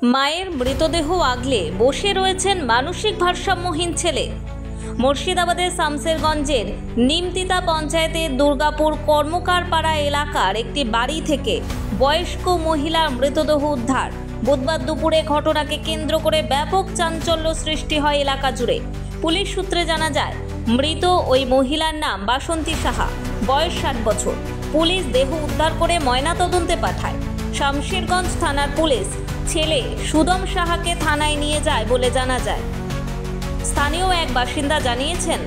মায়ের মৃতদেহ আগলে বসে রয়েছেন মানসিক ভারসাম্যহীন ছেলে। মুর্শিদাবাদের শামসেরগঞ্জের নিমতিতা পঞ্চায়েতের দুর্গাপুর কর্মকারপাড়া এলাকার একটি বাড়ি থেকে বয়স্ক মহিলার মৃতদেহ উদ্ধার। বুধবার দুপুরে ঘটনাকে কেন্দ্র করে ব্যাপক চাঞ্চল্য সৃষ্টি হয় এলাকা জুড়ে। পুলিশ সূত্রে জানা যায়, মৃত ওই মহিলার নাম বাসন্তী সাহা, বয়স 60 বছর। পুলিশ দেহ উদ্ধার করে ময়নাতদন্তে পাঠায়। শামসেরগঞ্জ থানার পুলিশ ছেলে সুদম সাহাকে থানায় নিয়ে যায় বলে জানা যায়। স্থানীয় এক বাসিন্দা জানিয়েছেন,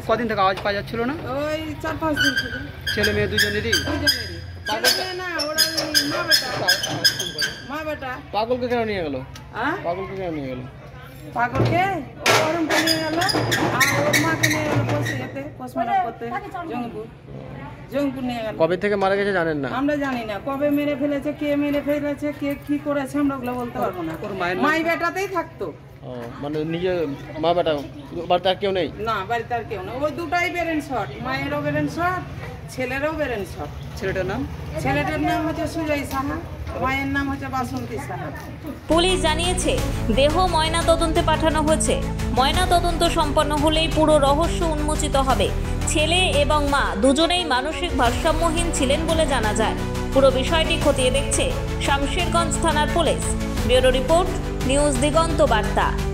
কদিন থেকে আওয়াজ পাওয়া যাচ্ছিল না? ওই 4-5 দিন থেকে। ছেলে মেয়ে দুজনেরই? পাগলকে কেন নিয়ে গেল? পাগলকে কেন নিয়ে গেল? পাগলকে ওরমকে নিয়ে গেল আর ওর মাকে নিয়ে গেল পোস্টমর্টম করতে জঙ্গপুর নিয়ে গেল। কবে থেকে মারা গেছে জানেন না? আমরা জানি না কবে মেরে ফেলেছে, কে মেরে ফেলেছে, কে কি করেছে আমরা ওগুলো বলতে পারবো না। মাই বেটাতেই থাকতো। মানে নিজে মা বেটা, বাড়িতে আর কেউ নেই? না, বাড়িতে আর কেউ নেই। ওই দুটাই বেরেন শট, মায়েরও বেরেন শট, ছেলেরও বেরেন শট। ছেলেটার নাম? ছেলেটার নাম হচ্ছে সুজয় সাহা, মায়ের নাম হচ্ছে বাসন্তী সাহা। পুলিশ জানিয়েছে দেহ ময়না তদন্তে পাঠানো হয়েছে। ময়না তদন্ত সম্পন্ন হলেই পুরো রহস্য উন্মোচিত হবে। ছেলে এবং মা দুজনেই মানসিক ভারসাম্যহীন ছিলেন বলে জানা যায়। পুরো বিষয়টি খতিয়ে দেখছে শামসেরগঞ্জ থানার পুলিশ। ব্যুরো রিপোর্ট, নিউজ দিগন্ত বার্তা।